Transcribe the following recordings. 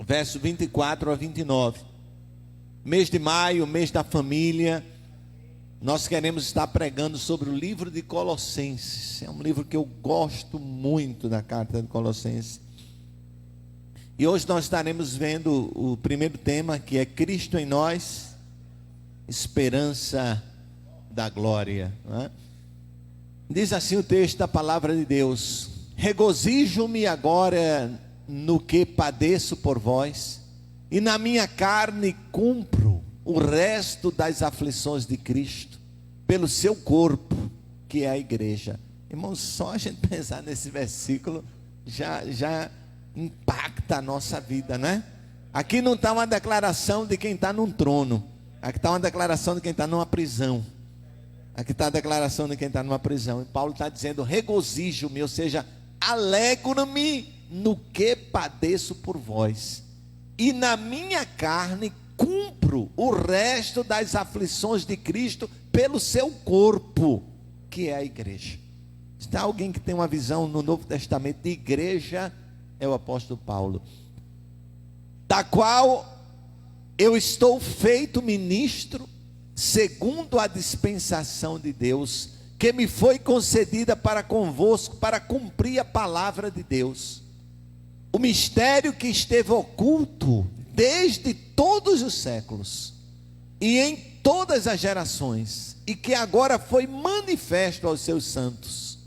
Verso 24 a 29. Mês de maio, mês da família. Nós queremos estar pregando sobre o livro de Colossenses. É um livro que eu gosto muito, da carta de Colossenses. E hoje nós estaremos vendo o primeiro tema, que é Cristo em nós, esperança da glória, não é? Diz assim o texto da palavra de Deus: regozijo-me agora no que padeço por vós, e na minha carne cumpro o resto das aflições de Cristo, pelo seu corpo, que é a igreja. Irmãos, só a gente pensar nesse versículo já impacta a nossa vida, né? Aqui não está uma declaração de quem está num trono, aqui está uma declaração de quem está numa prisão. Aqui está a declaração de quem está numa prisão. E Paulo está dizendo: regozijo-me, ou seja, alegro-me no que padeço por vós, e na minha carne cumpro o resto das aflições de Cristo pelo seu corpo, que é a igreja. Se tem alguém que tem uma visão no Novo Testamento de igreja, é o apóstolo Paulo, da qual eu estou feito ministro, segundo a dispensação de Deus, que me foi concedida para convosco, para cumprir a palavra de Deus, o mistério que esteve oculto desde todos os séculos, e em todas as gerações, e que agora foi manifesto aos seus santos,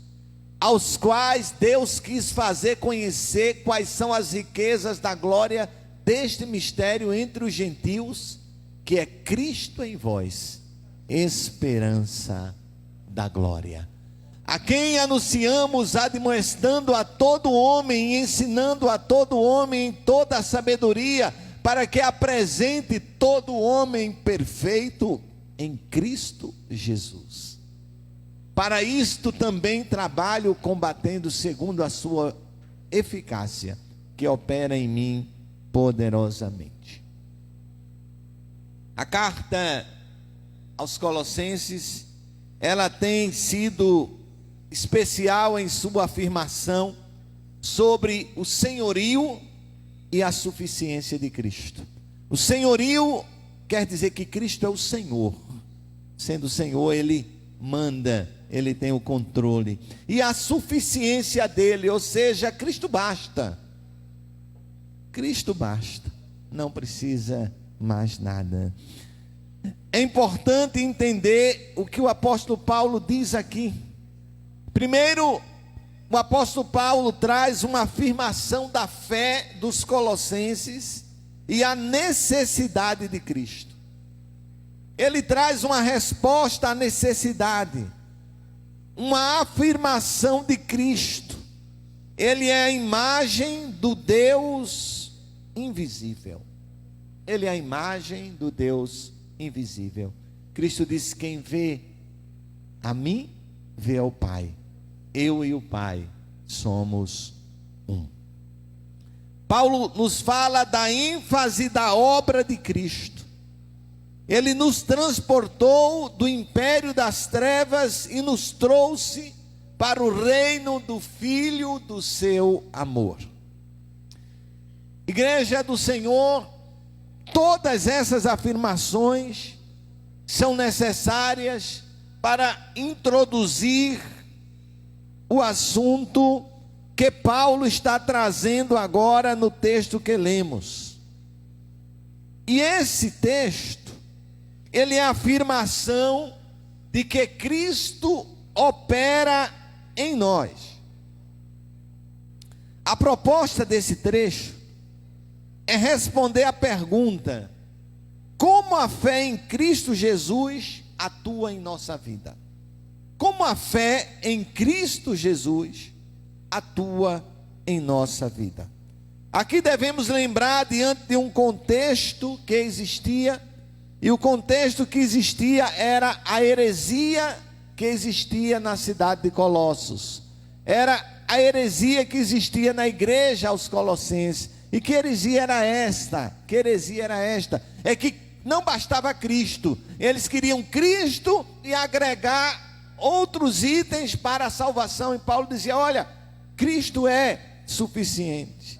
aos quais Deus quis fazer conhecer quais são as riquezas da glória deste mistério entre os gentios, que é Cristo em vós, esperança da glória, a quem anunciamos, admoestando a todo homem e ensinando a todo homem em toda a sabedoria, para que apresente todo homem perfeito em Cristo Jesus. Para isto também trabalho, combatendo segundo a sua eficácia, que opera em mim poderosamente. A carta aos Colossenses, ela tem sido especial em sua afirmação sobre o senhorio e a suficiência de Cristo. O senhorio quer dizer que Cristo é o Senhor. Sendo o Senhor, Ele manda, Ele tem o controle. E a suficiência dele, ou seja, Cristo basta. Cristo basta, não precisa mais nada. É importante entender o que o apóstolo Paulo diz aqui. Primeiro, o apóstolo Paulo traz uma afirmação da fé dos colossenses e a necessidade de Cristo. Ele traz uma resposta à necessidade, uma afirmação de Cristo. Ele é a imagem do Deus invisível. Ele é a imagem do Deus invisível. Cristo disse: quem vê a mim, vê ao Pai. Eu e o Pai somos um. Paulo nos fala da ênfase da obra de Cristo. Ele nos transportou do império das trevas e nos trouxe para o reino do Filho do seu amor. Igreja do Senhor, todas essas afirmações são necessárias para introduzir o assunto que Paulo está trazendo agora no texto que lemos. E esse texto, ele é a afirmação de que Cristo opera em nós. A proposta desse trecho é responder à pergunta: como a fé em Cristo Jesus atua em nossa vida? Como a fé em Cristo Jesus atua em nossa vida? Aqui devemos lembrar diante de um contexto que existia, e o contexto que existia era a heresia que existia na cidade de Colossos. Era a heresia que existia na igreja aos Colossenses. E que heresia era esta? Que heresia era esta? É que não bastava Cristo, eles queriam Cristo e agregar outros itens para a salvação. E Paulo dizia: olha, Cristo é suficiente.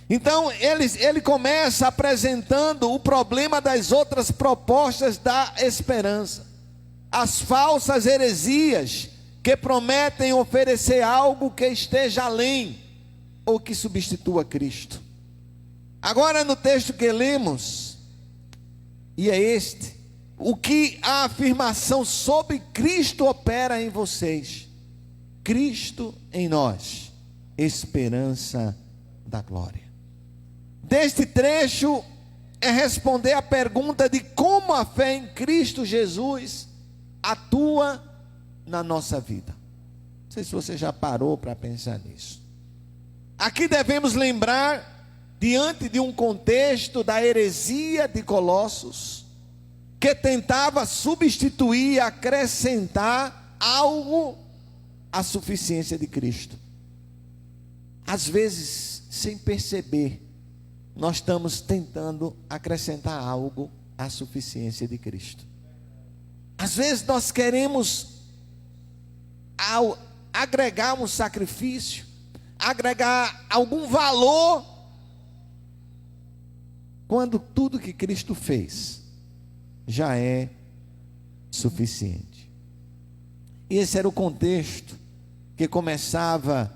Então ele começa apresentando o problema das outras propostas da esperança, as falsas heresias que prometem oferecer algo que esteja além ou que substitua Cristo. Agora, no texto que lemos, e é este, o que a afirmação sobre Cristo opera em vocês: Cristo em nós, esperança da glória. Deste trecho é responder a pergunta de como a fé em Cristo Jesus atua na nossa vida. Não sei se você já parou para pensar nisso. Aqui devemos lembrar, diante de um contexto da heresia de Colossos, que tentava substituir e acrescentar algo à suficiência de Cristo. Às vezes, sem perceber, nós estamos tentando acrescentar algo à suficiência de Cristo. Às vezes nós queremos agregar um sacrifício, agregar algum valor, quando tudo que Cristo fez já é suficiente. E esse era o contexto que começava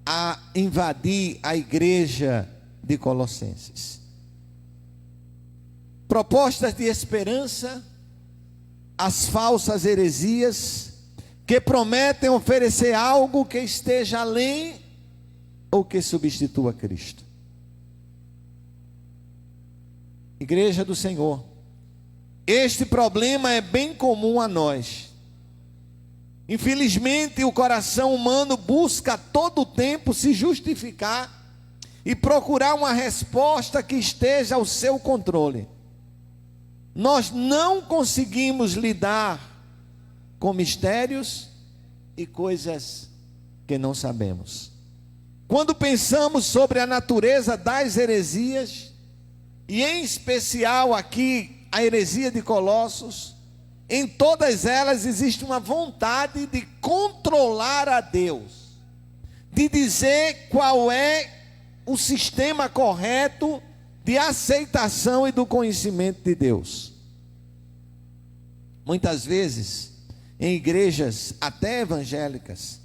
a invadir a igreja de Colossenses. Propostas de esperança, as falsas heresias que prometem oferecer algo que esteja além ou que substitua Cristo. Igreja do Senhor, este problema é bem comum a nós. Infelizmente, o coração humano busca todo o tempo se justificar e procurar uma resposta que esteja ao seu controle. Nós não conseguimos lidar com mistérios e coisas que não sabemos. Quando pensamos sobre a natureza das heresias, e em especial aqui a heresia de Colossos, em todas elas existe uma vontade de controlar a Deus, de dizer qual é o sistema correto de aceitação e do conhecimento de Deus. Muitas vezes, em igrejas até evangélicas,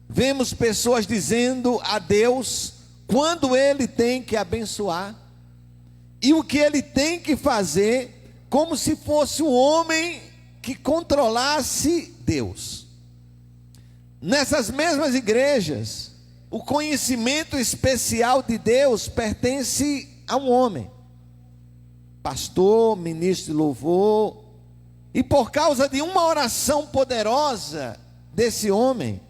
vemos pessoas dizendo a Deus quando Ele tem que abençoar e o que Ele tem que fazer, como se fosse o homem que controlasse Deus. Nessas mesmas igrejas, o conhecimento especial de Deus pertence a um homem, pastor, ministro de louvor, e por causa de uma oração poderosa desse homem,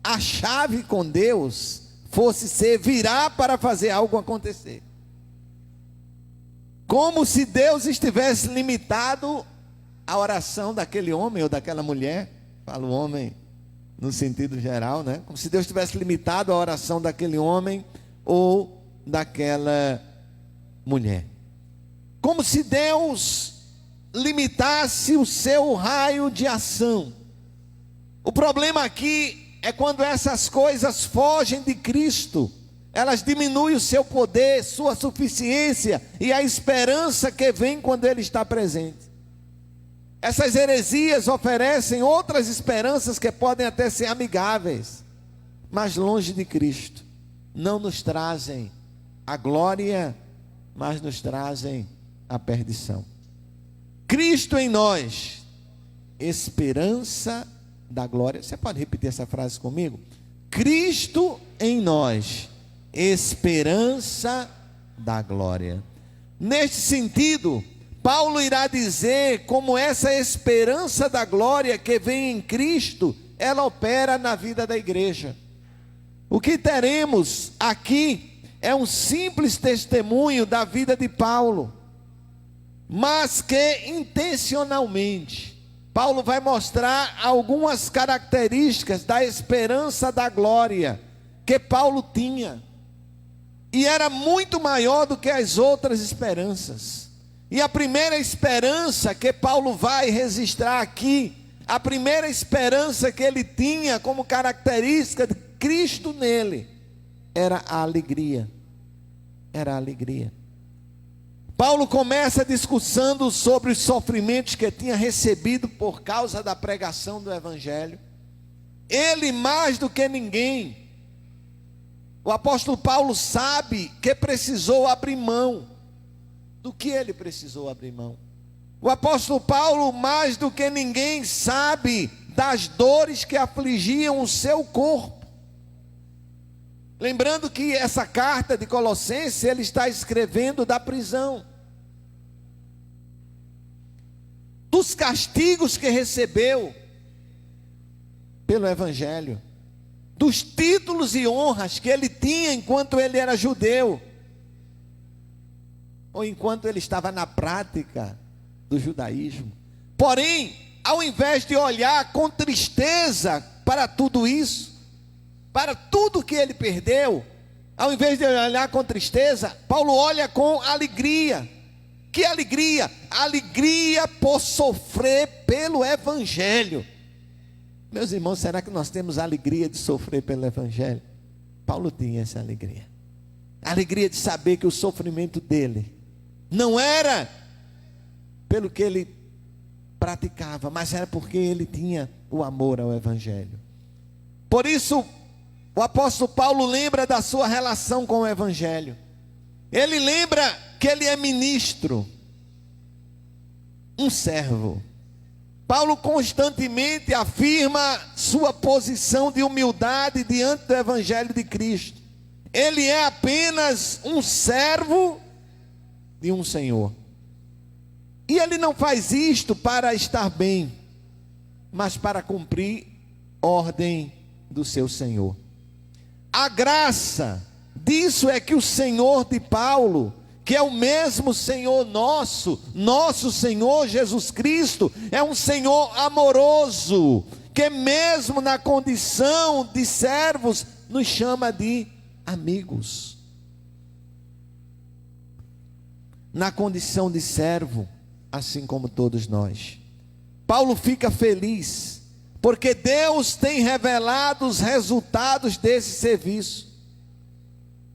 a chave com Deus fosse ser virar para fazer algo acontecer. Como se Deus estivesse limitado à oração daquele homem ou daquela mulher. Falo homem no sentido geral, né? Como se Deus estivesse limitado à oração daquele homem ou daquela mulher. Como se Deus limitasse o seu raio de ação. O problema aqui é quando essas coisas fogem de Cristo. Elas diminuem o seu poder, sua suficiência e a esperança que vem quando Ele está presente. Essas heresias oferecem outras esperanças que podem até ser amigáveis, mas longe de Cristo. Não nos trazem a glória, mas nos trazem a perdição. Cristo em nós, esperança da glória. Você pode repetir essa frase comigo? Cristo em nós, esperança da glória. Neste sentido, Paulo irá dizer como essa esperança da glória que vem em Cristo, ela opera na vida da igreja. O que teremos aqui é um simples testemunho da vida de Paulo, mas que intencionalmente Paulo vai mostrar algumas características da esperança da glória que Paulo tinha, e era muito maior do que as outras esperanças. E a primeira esperança que Paulo vai registrar aqui, a primeira esperança que ele tinha como característica de Cristo nele era a alegria. Era a alegria. Paulo começa discussando sobre os sofrimentos que tinha recebido por causa da pregação do Evangelho. Ele, mais do que ninguém, o apóstolo Paulo sabe que precisou abrir mão. Do que ele precisou abrir mão? O apóstolo Paulo, mais do que ninguém, sabe das dores que afligiam o seu corpo. Lembrando que essa carta de Colossenses, ele está escrevendo da prisão. Dos castigos que recebeu pelo Evangelho. Dos títulos e honras que ele tinha enquanto ele era judeu. Ou enquanto ele estava na prática do judaísmo. Porém, ao invés de olhar com tristeza para tudo isso, para tudo que ele perdeu, ao invés de olhar com tristeza, Paulo olha com alegria. Que alegria? Alegria por sofrer pelo Evangelho. Meus irmãos, será que nós temos a alegria de sofrer pelo Evangelho? Paulo tinha essa alegria. A alegria de saber que o sofrimento dele não era pelo que ele praticava, mas era porque ele tinha o amor ao Evangelho. Por isso, o apóstolo Paulo lembra da sua relação com o Evangelho. Ele lembra que ele é ministro, um servo. Paulo constantemente afirma sua posição de humildade diante do Evangelho de Cristo. Ele é apenas um servo de um Senhor. E ele não faz isto para estar bem, mas para cumprir ordem do seu Senhor. A graça disso é que o Senhor de Paulo, que é o mesmo Senhor nosso Senhor Jesus Cristo, é um Senhor amoroso, que mesmo na condição de servos, nos chama de amigos. Na condição de servo, assim como todos nós. Paulo fica feliz, porque Deus tem revelado os resultados desse serviço.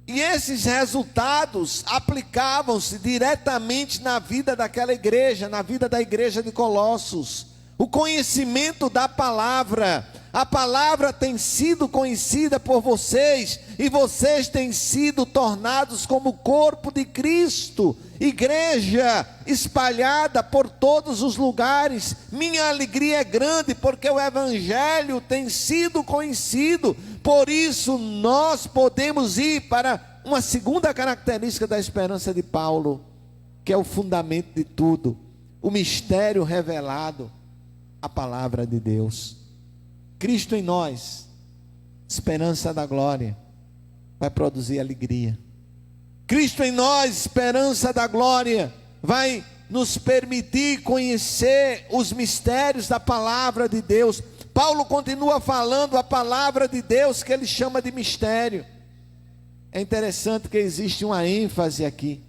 E esses resultados aplicavam-se diretamente na vida daquela igreja, na vida da igreja de Colossos. O conhecimento da palavra, a palavra tem sido conhecida por vocês, e vocês têm sido tornados como o corpo de Cristo, igreja espalhada por todos os lugares. Minha alegria é grande, porque o Evangelho tem sido conhecido. Por isso nós podemos ir para uma segunda característica da esperança de Paulo, que é o fundamento de tudo, o mistério revelado, a palavra de Deus. Cristo em nós, esperança da glória, vai produzir alegria. Cristo em nós, esperança da glória, vai nos permitir conhecer os mistérios da palavra de Deus. Paulo continua falando a palavra de Deus, que ele chama de mistério. É interessante que existe uma ênfase aqui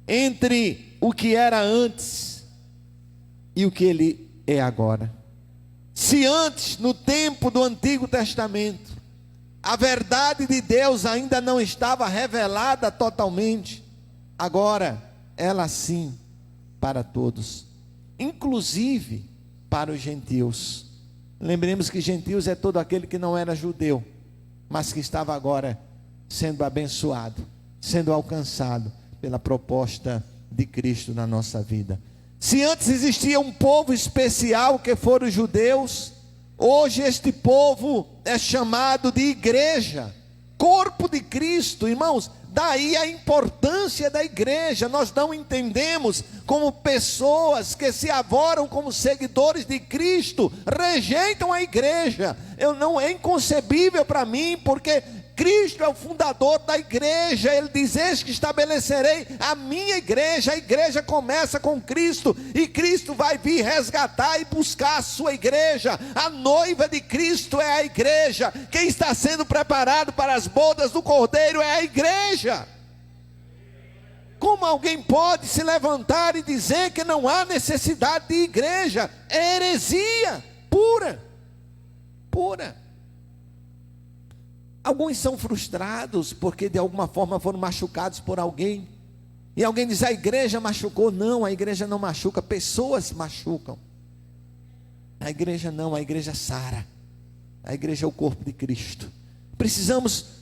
entre o que era antes e o que ele é agora. Se antes, no tempo do Antigo Testamento, a verdade de Deus ainda não estava revelada totalmente, agora ela sim para todos, inclusive para os gentios. Lembremos que gentios é todo aquele que não era judeu, mas que estava agora sendo abençoado, sendo alcançado pela proposta de Cristo na nossa vida. Se antes existia um povo especial que foram os judeus, hoje este povo é chamado de igreja, corpo de Cristo. Irmãos, daí a importância da igreja. Nós não entendemos como pessoas que se avoram como seguidores de Cristo rejeitam a igreja. Não é inconcebível para mim, porque Cristo é o fundador da igreja. Ele diz: eis que estabelecerei a minha igreja. A igreja começa com Cristo, e Cristo vai vir resgatar e buscar a sua igreja. A noiva de Cristo é a igreja. Quem está sendo preparado para as bodas do Cordeiro é a igreja. Como alguém pode se levantar e dizer que não há necessidade de igreja? É heresia. pura, pura. Alguns são frustrados porque de alguma forma foram machucados por alguém. E alguém diz: a igreja machucou. Não, a igreja não machuca, pessoas machucam. A igreja não, a igreja sara. A igreja é o corpo de Cristo. Precisamos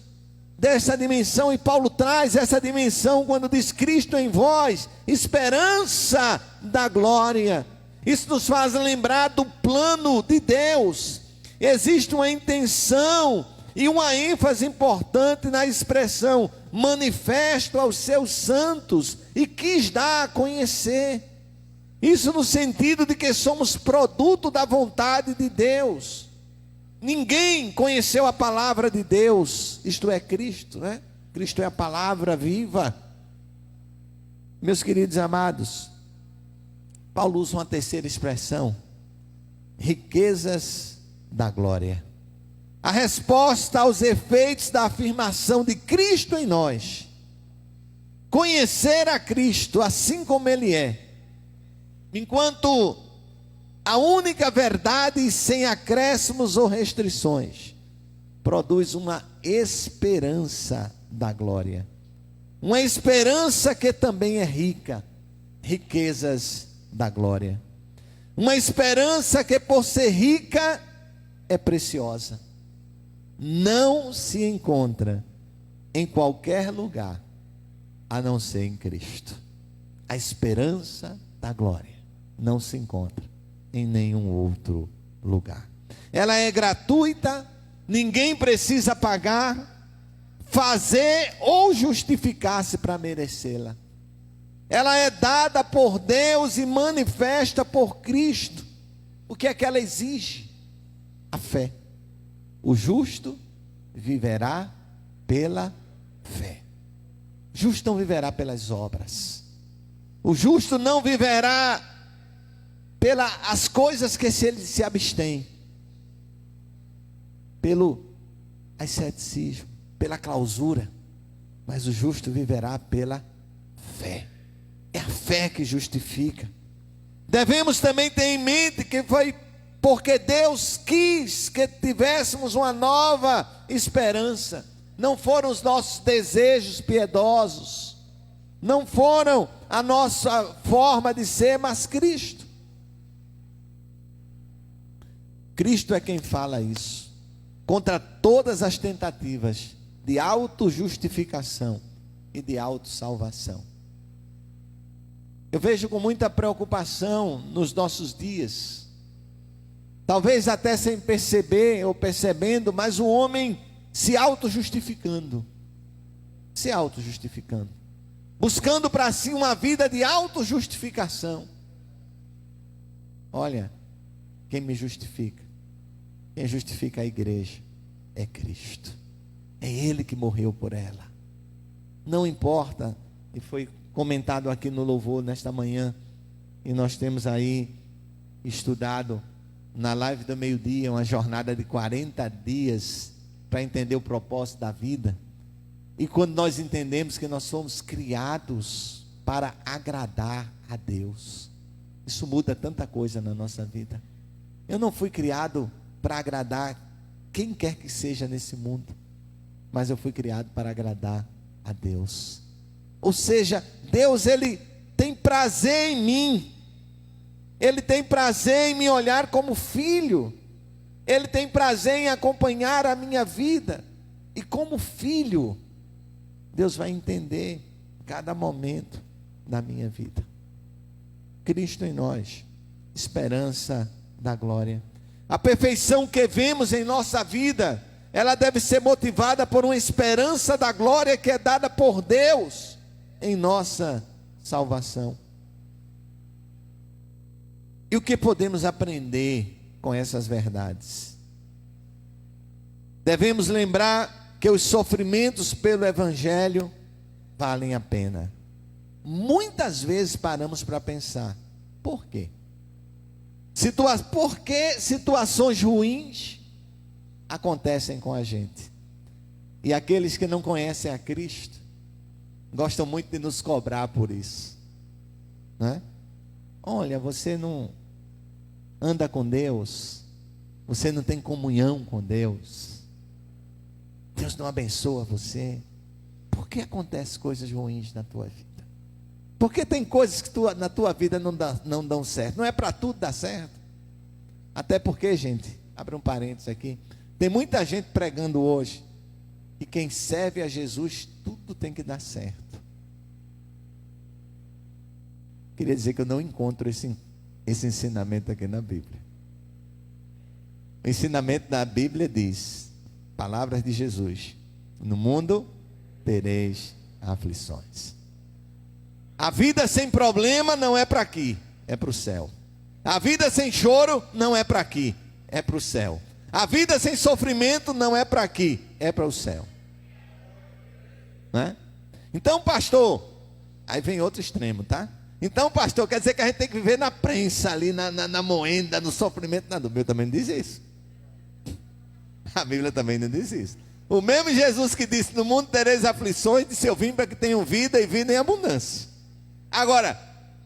dessa dimensão, e Paulo traz essa dimensão quando diz: Cristo em vós, esperança da glória. Isso nos faz lembrar do plano de Deus. Existe uma intenção e uma ênfase importante na expressão manifesto aos seus santos, e quis dar a conhecer. Isso no sentido de que somos produto da vontade de Deus. Ninguém conheceu a palavra de Deus, isto é Cristo, né? Cristo é a palavra viva. Meus queridos amados, Paulo usa uma terceira expressão: riquezas da glória. A resposta aos efeitos da afirmação de Cristo em nós. Conhecer a Cristo assim como Ele é, enquanto a única verdade sem acréscimos ou restrições, produz uma esperança da glória. Uma esperança que também é rica, riquezas da glória. Uma esperança que, por ser rica, é preciosa. Não se encontra em qualquer lugar a não ser em Cristo. A esperança da glória não se encontra em nenhum outro lugar. Ela é gratuita, ninguém precisa pagar, fazer ou justificar-se para merecê-la. Ela é dada por Deus e manifesta por Cristo. O que é que ela exige? A fé. O justo viverá pela fé. O justo não viverá pelas obras. O justo não viverá pelas coisas que ele se abstém, pelo asceticismo, pela clausura. Mas o justo viverá pela fé. É a fé que justifica. Devemos também ter em mente que foi porque Deus quis que tivéssemos uma nova esperança. Não foram os nossos desejos piedosos, não foram a nossa forma de ser, mas Cristo. Cristo é quem fala isso, contra todas as tentativas de autojustificação e de autossalvação. Eu vejo com muita preocupação nos nossos dias, talvez até sem perceber ou percebendo, mas o homem se autojustificando, buscando para si uma vida de autojustificação. Olha, quem me justifica, quem justifica a igreja é Cristo, é Ele que morreu por ela. Não importa, e foi comentado aqui no louvor nesta manhã, e nós temos aí estudado na live do meio-dia, uma jornada de 40 dias para entender o propósito da vida. E quando nós entendemos que nós somos criados para agradar a Deus, isso muda tanta coisa na nossa vida. Eu não fui criado para agradar quem quer que seja nesse mundo, mas eu fui criado para agradar a Deus. Ou seja, Deus, Ele tem prazer em mim, Ele tem prazer em me olhar como filho, Ele tem prazer em acompanhar a minha vida, e como filho, Deus vai entender cada momento da minha vida. Cristo em nós, esperança da glória. A perfeição que vemos em nossa vida, ela deve ser motivada por uma esperança da glória que é dada por Deus em nossa salvação. E o que podemos aprender com essas verdades? Devemos lembrar que os sofrimentos pelo Evangelho valem a pena. Muitas vezes paramos para pensar, por quê? Por que situações ruins acontecem com a gente? E aqueles que não conhecem a Cristo gostam muito de nos cobrar por isso, né? Olha, você não anda com Deus, Você não tem comunhão com Deus. Deus não abençoa você. Por que acontecem coisas ruins na tua vida? Por que tem coisas que na tua vida não dão certo? Não é para tudo dar certo. Até porque, gente, abre um parênteses aqui. Tem muita gente pregando hoje que quem serve a Jesus, tudo tem que dar certo. Queria dizer que eu não encontro esse ensinamento aqui na Bíblia. O ensinamento da Bíblia diz, palavras de Jesus: no mundo tereis aflições. A vida sem problema não é para aqui, é para o céu. A vida sem choro não é para aqui, é para o céu. A vida sem sofrimento não é para aqui, é para o céu. Né? Então, pastor, aí vem outro extremo, tá? Então, pastor, quer dizer que a gente tem que viver na prensa ali, na moenda, no sofrimento. Não, o meu também não diz isso. A Bíblia também não diz isso. O mesmo Jesus que disse: no mundo tereis aflições, disse: eu vim para que tenham vida e vida em abundância. Agora,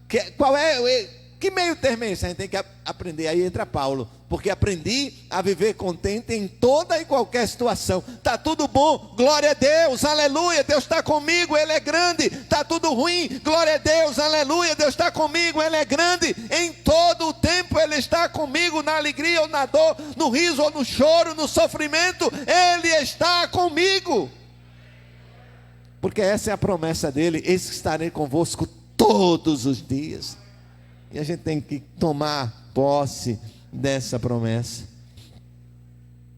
que meio termo é esse? A gente tem que aprender. Aí entra Paulo: porque aprendi a viver contente em toda e qualquer situação. Está tudo bom, glória a Deus, aleluia, Deus está comigo, Ele é grande. Está tudo ruim, glória a Deus, aleluia, Deus está comigo, Ele é grande. Em todo o tempo Ele está comigo, na alegria ou na dor, no riso ou no choro, no sofrimento, Ele está comigo. Porque essa é a promessa dele: eis que estarei convosco todos os dias. E a gente tem que tomar posse dessa promessa.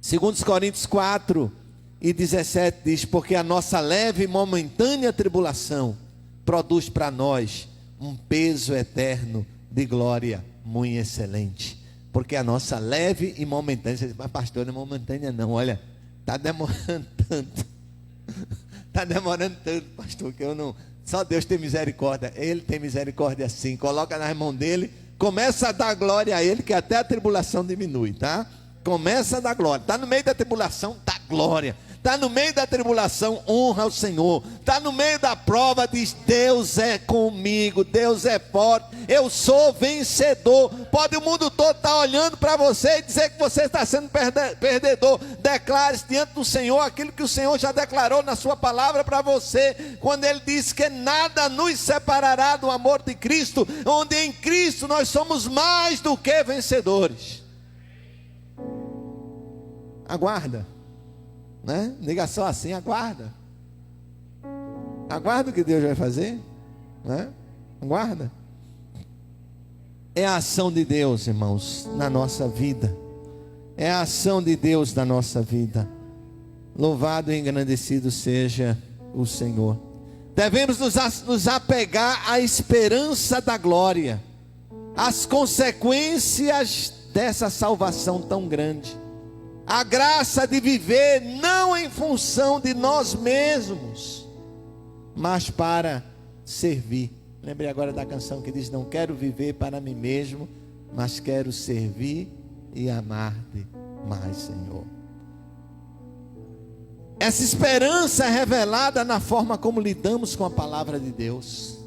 2 Coríntios 4:17 diz: porque a nossa leve e momentânea tribulação produz para nós um peso eterno de glória muito excelente. Porque a nossa leve e momentânea, você diz: mas pastor, não é momentânea não, olha, está demorando tanto. Está demorando tanto, pastor, que eu não... Só Deus tem misericórdia. Ele tem misericórdia sim. Coloca nas mãos dele, começa a dar glória a ele, que até a tribulação diminui, tá? Começa a dar glória. Está no meio da tribulação, dá glória. Está no meio da tribulação, honra o Senhor. Está no meio da prova, diz: Deus é comigo, Deus é forte, eu sou vencedor. Pode o mundo todo estar olhando para você e dizer que você está sendo perdedor. Declare-se diante do Senhor aquilo que o Senhor já declarou na sua palavra para você, quando Ele disse que nada nos separará do amor de Cristo, onde em Cristo nós somos mais do que vencedores. Aguarda, né? Diga só assim: aguarda. Aguarda o que Deus vai fazer, né? Aguarda. É a ação de Deus, irmãos, na nossa vida. É a ação de Deus na nossa vida. Louvado e engrandecido seja o Senhor. Devemos nos apegar à esperança da glória, às consequências dessa salvação tão grande. A graça de viver não em função de nós mesmos, mas para servir. Lembrei agora da canção que diz: não quero viver para mim mesmo, mas quero servir e amar-te mais, Senhor. Essa esperança é revelada na forma como lidamos com a palavra de Deus.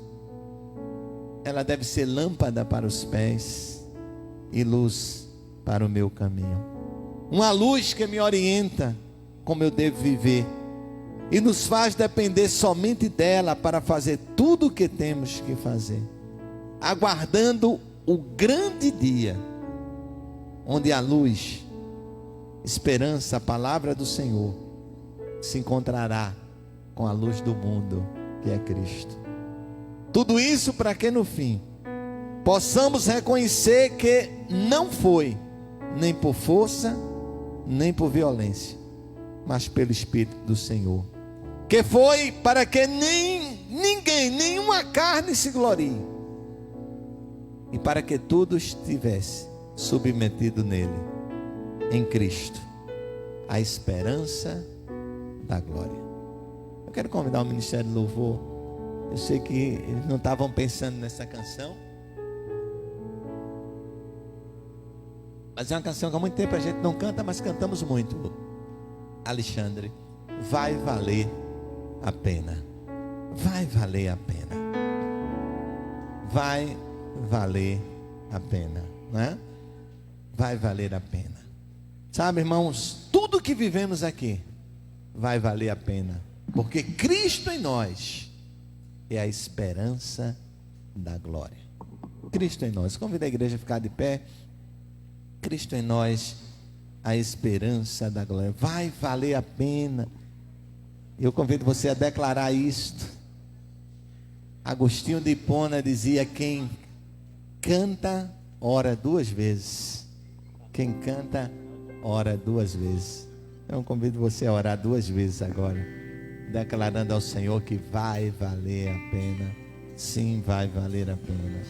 Ela deve ser lâmpada para os pés e luz para o meu caminho. Uma luz que me orienta como eu devo viver e nos faz depender somente dela para fazer tudo o que temos que fazer, aguardando o grande dia, onde a luz, esperança, a palavra do Senhor se encontrará com a luz do mundo, que é Cristo. Tudo isso para que no fim possamos reconhecer que não foi nem por força, nem por violência, mas pelo Espírito do Senhor, que foi para que ninguém, nenhuma carne se glorie, e para que tudo estivesse submetido nele, em Cristo, a esperança da glória. Eu quero convidar o Ministério de Louvor. Eu sei que eles não estavam pensando nessa canção, mas é uma canção que há muito tempo a gente não canta, mas cantamos muito. Alexandre, vai valer a pena. Vai valer a pena. Vai valer a pena, não é? Vai valer a pena. Sabe, irmãos, tudo que vivemos aqui vai valer a pena, porque Cristo em nós é a esperança da glória. Cristo em nós. Convido a igreja a ficar de pé. Cristo em nós, a esperança da glória. Vai valer a pena. Eu convido você a declarar isto. Agostinho de Hipona dizia: quem canta, ora duas vezes. Quem canta, ora duas vezes. Então convido você a orar duas vezes agora, declarando ao Senhor que vai valer a pena. Sim, vai valer a pena.